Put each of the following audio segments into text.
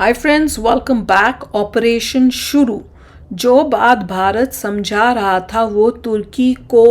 Hi friends, welcome back. Operation शुरू। जो बात भारत समझा रहा था वो तुर्की को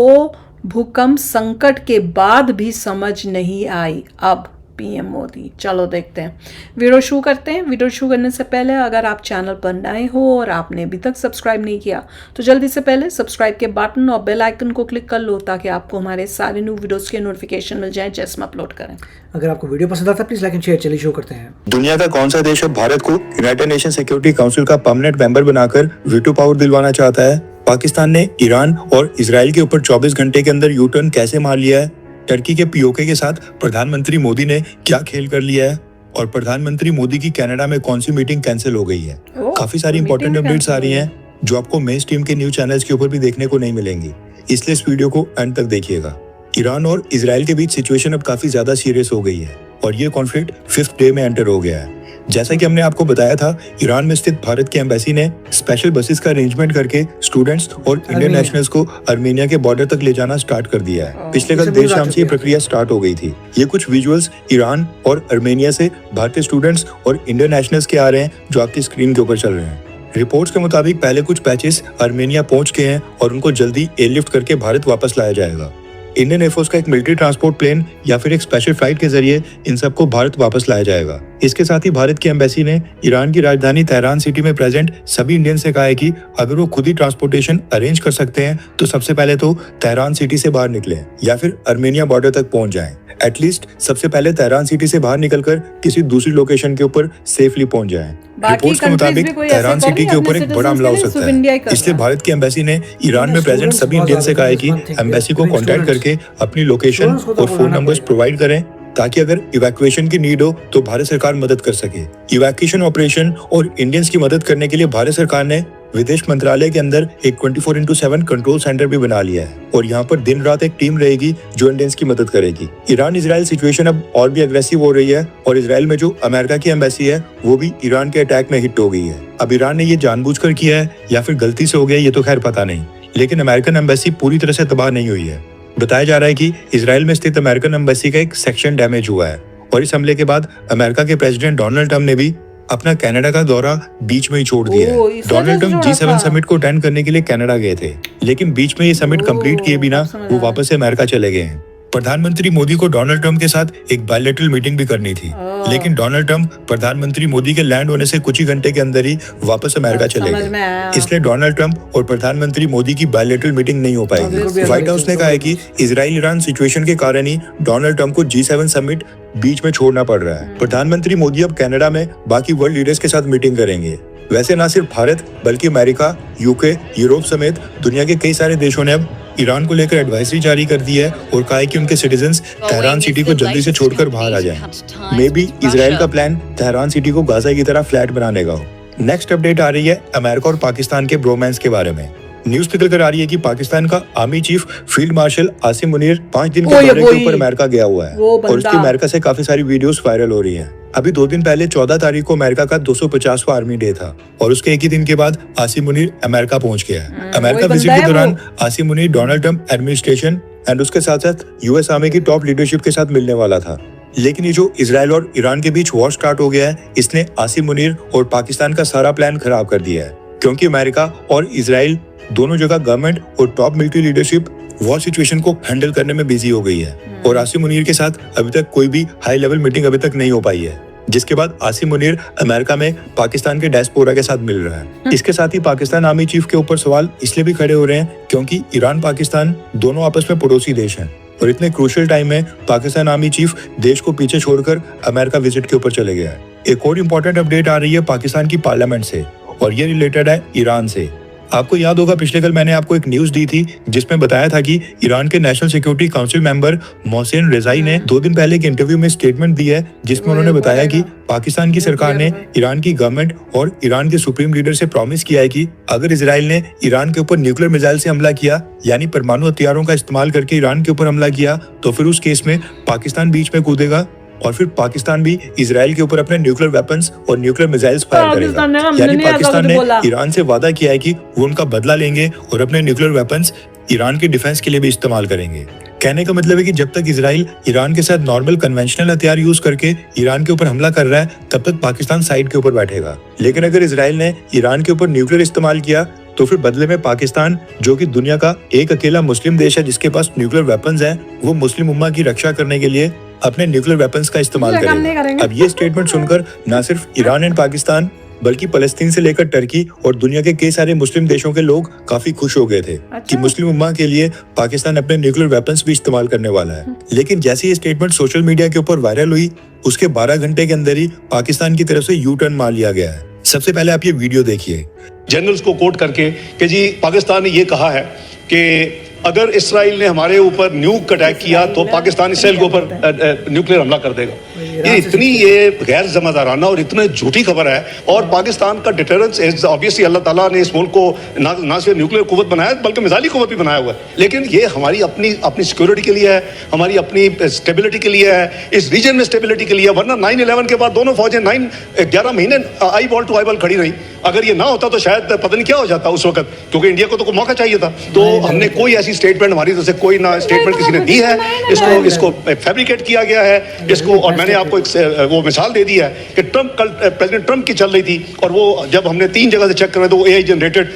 भूकंप संकट के बाद भी समझ नहीं आई। अब पीएम मोदी। चलो देखते हैं, वीडियो शुरू करते हैं। वीडियो शुरू करने से पहले अगर आप चैनल पर नए हो और आपने अभी तक सब्सक्राइब नहीं किया तो जल्दी से पहले सब्सक्राइब के बटन और बेल आइकन को क्लिक कर लो ताकि आपको हमारे सारे न्यू वीडियोस के नोटिफिकेशन मिल जाएं जैसे हम अपलोड करें। अगर आपको वीडियो पसंद आता है प्लीज लाइक एंड शेयर। चलिए शुरू करते हैं। दुनिया का कौन सा देश अब भारत को यूनाइटेड नेशन सिक्योरिटी काउंसिल का परमानेंट मेंबर बनाकर वीटो पावर दिलवाना चाहता है? पाकिस्तान ने ईरान और इजराइल के ऊपर 24 घंटे के अंदर यू टर्न कैसे मार लिया है? टर्की के पीओके के साथ प्रधानमंत्री मोदी ने क्या खेल कर लिया है? और प्रधानमंत्री मोदी की कनाडा में कौन सी मीटिंग कैंसिल हो गई है? काफी सारी इंपॉर्टेंट अपडेट्स आ रही हैं जो आपको मेन स्ट्रीम के न्यूज चैनल्स के ऊपर भी देखने को नहीं मिलेंगी, इसलिए इस वीडियो को अंत तक देखिएगा। ईरान और इजराइल के बीच सिचुएशन अब काफी ज्यादा सीरियस हो गई है और ये कॉन्फ्लिक्ट 5th डे में एंटर हो गया है। जैसा कि हमने आपको बताया था, ईरान में स्थित भारत की एम्बेसी ने स्पेशल बसेस का अरेंजमेंट करके स्टूडेंट्स और इंडियन नेशनल्स को आर्मेनिया के बॉर्डर तक ले जाना स्टार्ट कर दिया है। पिछले कल देर शाम से ये प्रक्रिया स्टार्ट हो गई थी। ये कुछ विजुअल्स ईरान और आर्मेनिया से भारतीय स्टूडेंट्स और इंडियन नेशनल्स के आ रहे हैं जो आपकी स्क्रीन के ऊपर चल रहे हैं। रिपोर्ट्स के मुताबिक पहले कुछ पैचेस आर्मेनिया पहुंच गए हैं और उनको जल्दी एयरलिफ्ट करके भारत वापस लाया जाएगा। इंडियन एयरफोर्स का एक मिलिट्री ट्रांसपोर्ट प्लेन या फिर एक स्पेशल फ्लाइट के जरिए इन सबको भारत वापस लाया जाएगा। इसके साथ ही भारत की एम्बेसी ने ईरान की राजधानी तेहरान सिटी में प्रेजेंट सभी इंडियन से कहा है कि अगर वो खुद ही ट्रांसपोर्टेशन अरेंज कर सकते हैं तो सबसे पहले तो तेहरान सिटी से बाहर निकले या फिर आर्मेनिया बॉर्डर तक पहुंच जाएं। एटलीस्ट सबसे पहले तेहरान सिटी से बाहर निकलकर किसी दूसरी लोकेशन के ऊपर सेफली पहुंच जाएं। रिपोर्ट्स के मुताबिक तेहरान सिटी के ऊपर एक बड़ा हमला हो सकता है, इसलिए भारत की एम्बेसी ने ईरान में प्रेजेंट सभी इंडियन से कहा है कि एम्बेसी को कांटेक्ट करके अपनी लोकेशन और फोन नंबर्स प्रोवाइड करें ताकि अगर इवैक्यूएशन की नीड हो तो भारत सरकार मदद कर सके। इवैक्यूएशन ऑपरेशन और इंडियंस की मदद करने के लिए भारत सरकार ने विदेश मंत्रालय के अंदर एक 24/7 कंट्रोल सेंटर भी बना लिया है और यहाँ पर दिन रात एक टीम रहेगी जो इंडियंस की मदद करेगी। ईरान इजराइल सिचुएशन अब और भी अग्रेसिव हो रही है और इजराइल में जो अमेरिका की एम्बेसी है वो भी ईरान के अटैक में हिट हो गई है। अब ईरान ने ये जानबूझकर किया है या फिर गलती से हो गया ये तो खैर पता नहीं, लेकिन अमेरिकन एम्बेसी पूरी तरह से तबाह नहीं हुई है। बताया जा रहा है कि इजराइल में स्थित अमेरिकन एम्बेसी का एक सेक्शन डैमेज हुआ है और इस हमले के बाद अमेरिका के प्रेसिडेंट डोनाल्ड ट्रंप ने भी अपना कनाडा का दौरा बीच में ही छोड़ दिया है। डोनाल्ड ट्रंप G7 समिट को अटेंड करने के लिए कनाडा गए थे, लेकिन बीच में ये समिट कंप्लीट किए बिना वो वापस से अमेरिका चले गए हैं। प्रधानमंत्री मोदी को डोनाल्ड ट्रंप के साथ एक बायलैटरल मीटिंग भी करनी थी, लेकिन डोनाल्ड ट्रंप प्रधानमंत्री मोदी के लैंड होने से कुछ ही घंटे के अंदर ही वापस अमेरिका चले गए, इसलिए डोनाल्ड ट्रंप और प्रधानमंत्री मोदी की बायलैटरल मीटिंग नहीं हो पाएगी। व्हाइट हाउस ने कहा है कि इजराइल ईरान सिचुएशन के कारण ही डोनाल्ड ट्रंप को G7 समिट बीच में छोड़ना पड़ रहा है। प्रधानमंत्री मोदी अब कनाडा में बाकी वर्ल्ड लीडर्स के साथ मीटिंग करेंगे। वैसे न सिर्फ भारत बल्कि अमेरिका, यूके, यूरोप समेत दुनिया के कई सारे देशों ने अब ईरान को लेकर एडवाइजरी जारी कर दी है और कहा है कि उनके सिटीजन्स तेहरान सिटी को जल्दी से छोड़कर बाहर आ जाएं। मे बी इजराइल का प्लान तेहरान सिटी को गाजा की तरह फ्लैट बनाने का हो। नेक्स्ट अपडेट आ रही है अमेरिका और पाकिस्तान के ब्रोमांस के बारे में। न्यूज निकल कर आ रही है कि पाकिस्तान का army chief field marshal Asim Munir 5 दिन के दौरे के ऊपर अमेरिका गया हुआ है और उसकी अमेरिका से काफी सारी वीडियोस वायरल हो रही हैं। अभी 2 दिन पहले 14 तारीख को अमेरिका का 250वां आर्मी डे था और उसके एक ही दिन के बाद आसिम मुनीर अमेरिका पहुंच गया है। अमेरिका विजिट के दौरान Asim Munir Donald Trump administration and उसके साथ साथ यूएस आर्मी की टॉप लीडरशिप के साथ मिलने वाला था, लेकिन ये जो इजराइल और ईरान के बीच वॉर स्टार्ट हो गया है इसने आसिम मुनीर और पाकिस्तान का सारा प्लान खराब कर दिया है, क्योंकि अमेरिका और इजराइल दोनों जगह गवर्नमेंट और top military leadership war situation को हैंडल करने में बिजी हो गई है और आसिम मुनीर के साथ अभी तक कोई भी हाई लेवल मीटिंग अभी तक नहीं हो पाई है, जिसके बाद आसिम मुनीर अमेरिका में पाकिस्तान के डायस्पोरा के साथ मिल रहा है। इसके साथ ही पाकिस्तान आर्मी चीफ के ऊपर सवाल इसलिए भी खड़े हो रहे हैं क्योंकि ईरान पाकिस्तान दोनों आपस में पड़ोसी देश हैं और इतने क्रूशियल टाइम में पाकिस्तान आर्मी चीफ देश को पीछे छोड़कर अमेरिका विजिट के ऊपर चले गया है। एक और इम्पोर्टेंट अपडेट आ रही है पाकिस्तान की पार्लियामेंट से और ये रिलेटेड है ईरान से। आपको याद होगा पिछले कल मैंने आपको एक न्यूज दी थी जिसमें बताया था कि ईरान के national security council member Mohsin Rezaei ने 2 दिन पहले एक इंटरव्यू में स्टेटमेंट दी है जिसमें उन्होंने बताया कि पाकिस्तान की सरकार ने ईरान की गवर्नमेंट और ईरान के सुप्रीम लीडर से प्रॉमिस किया है कि अगर इजराइल ने ईरान के ऊपर न्यूक्लियर मिसाइल से हमला किया यानी परमाणु हथियारों का इस्तेमाल करके ईरान के ऊपर हमला किया तो फिर उस केस में पाकिस्तान बीच में कूदेगा और फिर पाकिस्तान भी इजराइल के ऊपर अपने न्यूक्लियर वेपन्स और न्यूक्लियर मिसाइल्स फायर करेगा। यानी पाकिस्तान ने ईरान से वादा किया है कि वो उनका बदला लेंगे और अपने न्यूक्लियर वेपन्स ईरान के डिफेंस के लिए भी इस्तेमाल करेंगे। कहने का मतलब है कि जब तक इजराइल ईरान के साथ नॉर्मल कन्वेंशनल हथियार यूज करके ईरान के ऊपर हमला कर रहा है, तब तक पाकिस्तान साइड के ऊपर बैठेगा। लेकिन अगर इजराइल ने ईरान के ऊपर न्यूक्लियर इस्तेमाल किया तो फिर बदले में पाकिस्तान, जो कि दुनिया का एक अकेला मुस्लिम देश है जिसके पास न्यूक्लियर वेपन्स हैं, वो मुस्लिम उम्मा की रक्षा करने के लिए अपने न्यूक्लियर वेपन्स का इस्तेमाल करेगा। अब ये स्टेटमेंट सुनकर न सिर्फ ईरान एंड पाकिस्तान बल्कि फलस्तीन से लेकर टर्की और दुनिया के कई सारे मुस्लिम देशों के लोग काफी खुश हो गए थे कि मुस्लिम उम्मा के लिए पाकिस्तान अपने न्यूक्लियर वेपन्स भी इस्तेमाल करने वाला है। लेकिन जैसे ये स्टेटमेंट सोशल मीडिया के ऊपर वायरल हुई, उसके 12 घंटे के अंदर ही पाकिस्तान की तरफ से यू टर्न मार लिया गया है। सबसे पहले आप ये वीडियो देखिए। जनरल्स को कोट करके कि जी पाकिस्तान ने ये कहा है कि अगर इसराइल ने हमारे ऊपर न्यूक अटैक किया तो पाकिस्तान इसराइल के ऊपर न्यूक्लियर हमला कर देगा। ये गैर जिम्मेदाराना और इतनी झूठी खबर है। और पाकिस्तान का डिटरेंस इज ऑब्वियसली, अल्लाह ताला ने इस मुल्क को ना सिर्फ न्यूक्लियर कुव्वत बनाया बल्कि मिसाइली कुव्वत भी बनाया हुआ है। लेकिन ये हमारी अपनी सिक्योरिटी के लिए है, हमारी अपनी स्टेबिलिटी के लिए है, इस रीजन में स्टेबिलिटी के लिए। वरना 9/11 के बाद दोनों फौजें 11 महीने eyeball to eyeball खड़ी रही। अगर ये ना होता तो शायद पता नहीं क्या हो जाता उस वक्त, क्योंकि इंडिया को तो मौका चाहिए था। तो हमने कोई ऐसी स्टेटमेंट, हमारी तरफ से कोई ना स्टेटमेंट किसी ने दी है। इसको फैब्रिकेट किया गया है इसको। और मैंने आपको एक वो मिसाल दे दी है कि प्रेसिडेंट ट्रंप की चल रही थी, और वो जब हमने 3 जगह से चेक कर रहे तो वो एआई जनरेटेड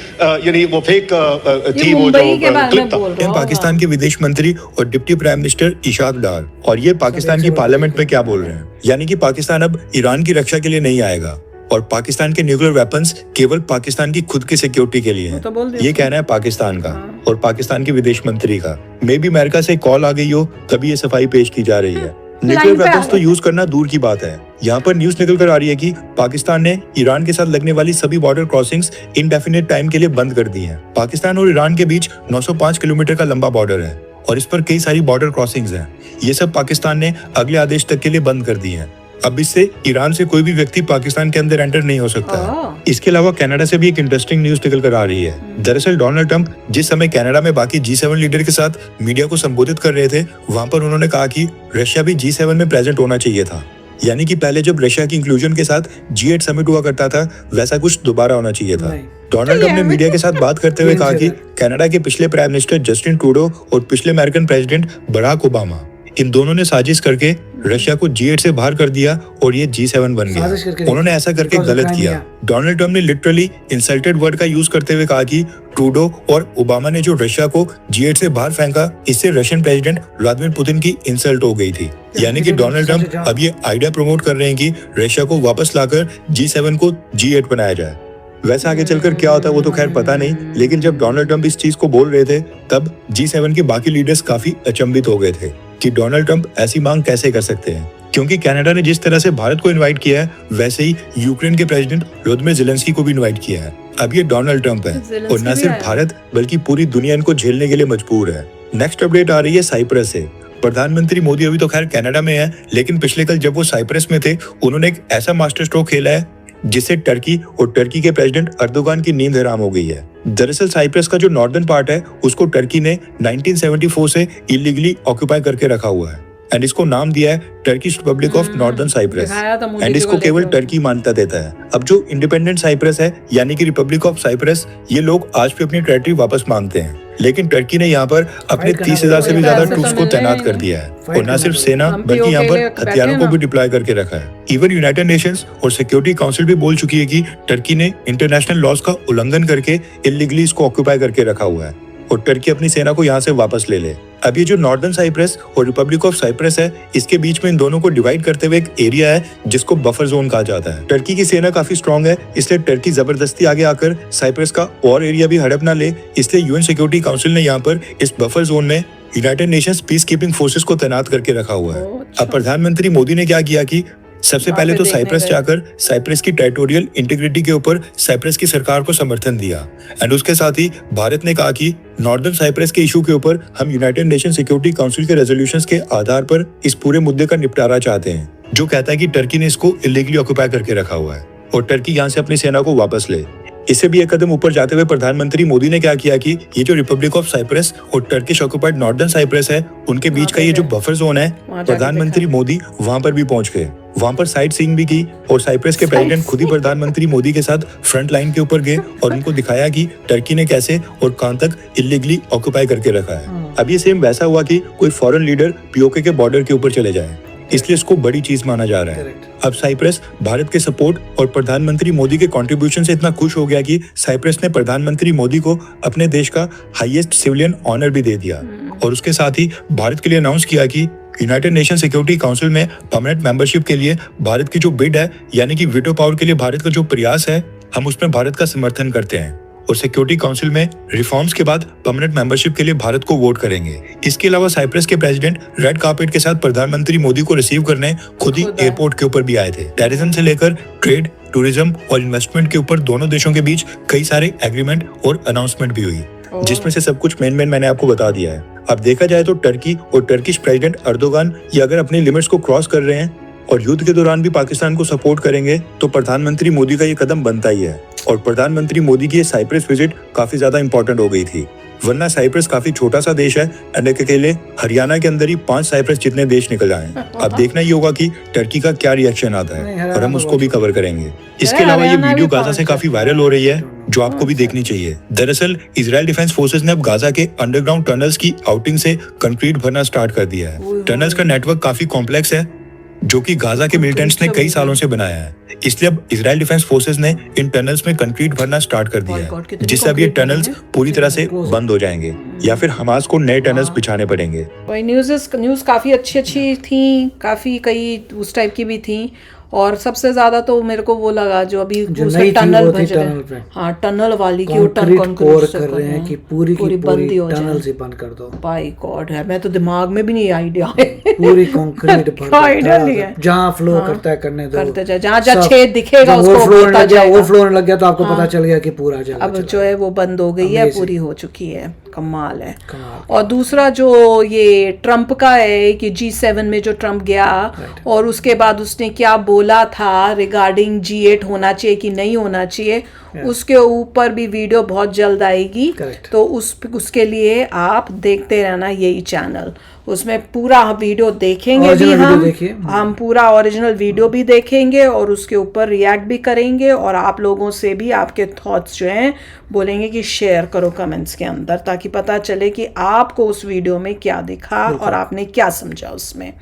यानी वो फेक थी, वो जो क्लिप था। पाकिस्तान के विदेश मंत्री और डिप्टी प्राइम मिनिस्टर इशाक डार, और ये पाकिस्तान की पार्लियामेंट में क्या बोल रहे हैं, यानी कि पाकिस्तान अब ईरान की रक्षा के लिए नहीं आएगा और पाकिस्तान के न्यूक्लियर वेपन्स केवल पाकिस्तान की खुद की सिक्योरिटी के लिए हैं। ये कहना है पाकिस्तान का और पाकिस्तान के विदेश मंत्री का। मे बी अमेरिका से कॉल आ गई हो तभी ये सफाई पेश की जा रही है। न्यूक्लियर वेपन्स तो यूज करना दूर की बात है। यहाँ पर न्यूज निकल कर आ रही है कि पाकिस्तान ने ईरान के साथ लगने वाली सभी बॉर्डर क्रॉसिंग्स इंडेफिनिट टाइम के लिए बंद कर दी हैं। पाकिस्तान और ईरान के बीच 905 किलोमीटर का लंबा बॉर्डर है और इस पर कई सारी बॉर्डर क्रॉसिंग्स हैं। ये सब पाकिस्तान ने अगले आदेश तक के लिए बंद कर दी हैं। अब इससे ईरान से कोई भी व्यक्ति पाकिस्तान के अंदर एंटर नहीं हो सकता है। इसके अलावा कनाडा से भी एक इंटरेस्टिंग न्यूज निकल कर आ रही है। दरअसल डोनाल्ड ट्रंप जिस समय कनाडा में बाकी G7 लीडर के साथ मीडिया को संबोधित कर रहे थे, वहां पर उन्होंने कहा कि रशिया भी G7 में प्रेजेंट होना चाहिए था। यानी कि पहले जब रशिया की इंक्लूजन के साथ G8 समिट हुआ करता था, वैसा कुछ दोबारा होना चाहिए था। डोनाल्ड ट्रंप ने मीडिया के साथ बात करते हुए कहा कि कनाडा के पिछले प्राइम मिनिस्टर जस्टिन ट्रूडो और पिछले अमेरिकन प्रेसिडेंट बराक ओबामा, इन दोनों ने साजिश करके रशिया को G8 से बाहर कर दिया और ये G7 बन गया। उन्होंने ऐसा करके गलत किया। डोनाल्ड ट्रंप ने लिटरली इंसल्टेड वर्ड का यूज करते हुए कहा कि ट्रूडो और ओबामा ने जो रशिया को G8 से बाहर फेंका, इससे रशियन प्रेसिडेंट व्लादिमीर पुतिन की इंसल्ट हो गई थी। यानी कि डोनाल्ड ट्रंप अब ये आइडिया प्रमोट कर रहे हैं कि रशिया को वापस लाकर G7 को G8 बनाया जाए। वैसे आगे चलकर क्या होता है वो तो खैर पता नहीं, लेकिन जब डोनाल्ड ट्रंप इस चीज को बोल रहे थे तब G7 के बाकी लीडर्स काफी अचंभित हो गए थे कि डोनाल्ड ट्रंप ऐसी मांग कैसे कर सकते हैं, क्योंकि कनाडा ने जिस तरह से भारत को इनवाइट किया है वैसे ही यूक्रेन के प्रेसिडेंट व्लादिमीर ज़ेलेंस्की को भी इनवाइट किया है। अब ये डोनाल्ड ट्रंप है और न सिर्फ भारत बल्कि पूरी दुनिया इनको झेलने के लिए मजबूर है। नेक्स्ट अपडेट आ रही है साइप्रस से। प्रधानमंत्री मोदी अभी तो खैर कनाडा में है, लेकिन पिछले कल जब वो साइप्रस में थे, उन्होंने एक ऐसा मास्टर स्ट्रोक खेला है जिससे टर्की और टर्की के प्रेसिडेंट अर्दोगान की नींद हराम हो गई है। दरअसल साइप्रस का जो नॉर्दर्न पार्ट है उसको टर्की ने 1974 से इलीगली ऑक्यूपाई करके रखा हुआ है एंड इसको नाम दिया है Turkish Republic of Northern Cyprus and इसको केवल टर्की मान्यता देता है। अब जो इंडिपेंडेंट साइप्रस है यानी कि रिपब्लिक ऑफ साइप्रस, ये लोग आज भी अपनी टेरिटरी वापस मांगते हैं, लेकिन टर्की ने यहाँ पर अपने 30,000 से भी ज्यादा ट्रूप्स को तैनात कर दिया है और न सिर्फ सेना बल्कि यहाँ पर हथियारों को भी डिप्लॉय करके रखा है। इवन यूनाइटेड नेशंस और सिक्योरिटी काउंसिल भी बोल चुकी है कि टर्की ने इंटरनेशनल लॉज का उल्लंघन करके इलीगली इसको ऑक्यूपाई करके रखा हुआ है और टर्की अपनी सेना को यहाँ से वापस ले ले। अब ये जो नॉर्दर्न साइप्रस और रिपब्लिक ऑफ साइप्रस है, इसके बीच में इन दोनों को डिवाइड करते हुए एक एरिया है जिसको बफर जोन कहा जाता है। टर्की की सेना काफी स्ट्रांग है, इसलिए टर्की जबरदस्ती आगे आकर साइप्रस का और एरिया भी हड़प ना ले, इसलिए यूएन सिक्योरिटी काउंसिल ने यहाँ पर इस बफर जोन में United Nations peace keeping forces को तैनात करके रखा हुआ है। अब प्रधानमंत्री मोदी ने क्या किया कि सबसे पहले तो साइप्रस जाकर साइप्रस की टेरिटोरियल इंटीग्रिटी के ऊपर साइप्रस की सरकार को समर्थन दिया एंड उसके साथ ही भारत ने कहा कि नॉर्दर्न साइप्रस के इशू के ऊपर हम यूनाइटेड नेशन सिक्योरिटी काउंसिल के रेजोल्यूशंस के आधार पर इस पूरे मुद्दे का निपटारा चाहते हैं, जो कहता है कि टर्की ने इसको इलीगली ऑक्यूपाई करके रखा हुआ है और टर्की यहाँ से अपनी सेना को वापस ले। इससे भी एक कदम ऊपर जाते हुए प्रधानमंत्री मोदी ने क्या किया कि ये जो रिपब्लिक ऑफ साइप्रस और टर्किश ऑक्यूपाइड नॉर्दर्न साइप्रस है, उनके बीच का ये जो बफर जोन है, प्रधानमंत्री मोदी वहां पर भी पहुंच गए। वहां पर साइट सीइंग भी की और साइप्रस के प्रेसिडेंट खुद ही प्रधानमंत्री मोदी के साथ फ्रंट लाइन के ऊपर गए और उनको दिखाया कि टर्की ने कैसे और कहां तक इलीगली ऑक्यूपाई करके रखा है। अब ये सेम वैसा हुआ कि कोई फॉरेन लीडर पीओके के बॉर्डर के ऊपर चले जाए, इसलिए इसको बड़ी चीज माना जा रहा है। अब साइप्रस भारत के सपोर्ट और प्रधानमंत्री मोदी के कंट्रीब्यूशन से इतना खुश हो गया कि साइप्रस ने प्रधानमंत्री मोदी को अपने देश का हाईएस्ट सिविलियन ऑनर भी दे दिया और उसके साथ ही भारत के लिए अनाउंस किया कि यूनाइटेड नेशन सिक्योरिटी काउंसिल में परमानेंट मेंबरशिप के लिए भारत की जो बिड है, यानी कि वीटो पावर के लिए भारत का जो प्रयास है, हम उसमें भारत का समर्थन करते हैं और सिक्योरिटी काउंसिल में रिफॉर्म्स के बाद परमानेंट मेंबरशिप के लिए भारत को वोट करेंगे। इसके अलावा साइप्रस के प्रेसिडेंट रेड कार्पेट के साथ प्रधानमंत्री मोदी को रिसीव करने खुद ही एयरपोर्ट के ऊपर भी आए थे। टेररिज्म से लेकर ट्रेड, टूरिज्म और इन्वेस्टमेंट के ऊपर दोनों देशों के बीच कई सारे एग्रीमेंट और अनाउंसमेंट भी हुई, जिसमें से सब कुछ मेन मैंने आपको बता दिया है। अब देखा जाए तो टर्की और टर्किश प्रेसिडेंट अर्दोगान ये अगर अपनी लिमिट्स को क्रॉस कर रहे हैं और युद्ध के दौरान भी पाकिस्तान को सपोर्ट करेंगे तो प्रधानमंत्री मोदी का ये कदम बनता ही है। और प्रधानमंत्री मोदी की ये साइप्रस विजिट काफी ज्यादा इंपॉर्टेंट हो गई थी, वरना साइप्रस काफी छोटा सा देश है, अकेले हरियाणा के अंदर ही 5 साइप्रस जितने देश निकल आए। अब देखना ही होगा कि टर्की का क्या रिएक्शन आता है और हम उसको भी कवर करेंगे। इसके अलावा ये वीडियो गाजा से काफी वायरल हो रही है, जो आपको भी देखनी चाहिए। दरअसल इजरायल डिफेंस फोर्सेस ने अब गाजा के अंडरग्राउंड टनल्स की आउटिंग से कंक्रीट भरना स्टार्ट कर दिया है। टनल्स का नेटवर्क काफी कॉम्प्लेक्स है, जो कि गाजा के मिलिटेंट्स ने कई सालों से बनाया है, इसलिए अब इजरायल डिफेंस फोर्सेस ने इन टनल्स में कंक्रीट भरना स्टार्ट कर दिया है, जिससे अब ये टनल्स पूरी तरह से बंद हो जाएंगे या फिर हमास को नए टनल्स बिछाने पड़ेंगे। न्यूज़ काफ़ी अच्छी थी, काफ़ी कई उस टाइप की भी थी और सबसे ज्यादा तो मेरे को वो लगा जो अभी टनल बन रहे हैं, हाँ टनल वाली की कंक्रीट कर रहे हैं कि पूरी बंदी हो टनल से बंद कर दो। बाय गॉड है, मैं तो दिमाग में भी नहीं आइडिया है पूरी कंक्रीट आइडिया नहीं है, जहाँ फ्लो करता है करने दो, करते जाए, जहाँ छेद दिखेगा उसको ओवरफ्लो लग गया तो आपको पता चल गया कि पूरा जगह अब जो है वो बंद हो गई है, पूरी हो चुकी है। कमाल है। और दूसरा जो ये ट्रम्प का है कि G7 में जो ट्रम्प गया और उसके बाद उसने क्या बोला था रिगार्डिंग G8 होना चाहिए कि नहीं होना चाहिए, उसके ऊपर भी वीडियो बहुत जल्द आएगी। तो उसके लिए आप देखते रहना यही चैनल, उसमें पूरा वीडियो देखेंगे भी हम पूरा ओरिजिनल वीडियो भी देखेंगे और उसके ऊपर रिएक्ट भी करेंगे और आप लोगों से भी आपके थॉट्स जो हैं बोलेंगे कि शेयर करो कमेंट्स के अंदर, ताकि पता चले कि आपको उस वीडियो में क्या दिखा और आपने क्या समझा उसमें।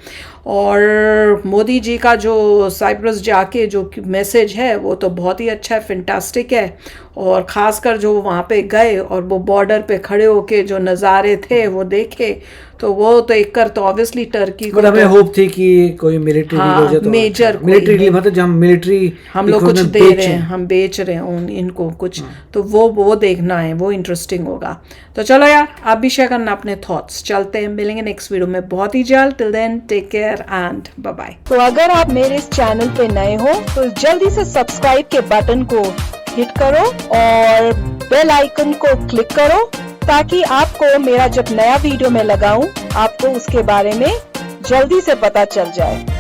और मोदी जी का जो साइप्रस जाके जो मैसेज है वो तो बहुत ही अच्छा है, फैंटास्टिक है। और ख़ासकर जो वहाँ पे गए और वो बॉर्डर पे खड़े होके जो नज़ारे थे वो देखे, तो वो तो एक कर तो ऑब्वियसली टर्की को हमें होप थी कि कोई मिलिट्री हो जाए, तो मेजर मिलिट्री मतलब जब मिलिट्री हम लोग कुछ दे रहे हैं, हम बेच रहे हैं इनको कुछ, तो वो देखना है, वो इंटरेस्टिंग होगा। तो चलो यार आप भी शेयर करना अपने थॉट्स। चलते हैं, मिलेंगे नेक्स्ट वीडियो में बहुत ही जल्द। Till then take care and bye bye. तो अगर आप मेरे इस चैनल पे नए हो तो जल्दी से सब्सक्राइब के बटन को हिट करो और बेल आइकन को क्लिक करो, ताकि आपको मेरा जब नया वीडियो मैं लगाऊं आपको उसके बारे में जल्दी से पता चल जाए।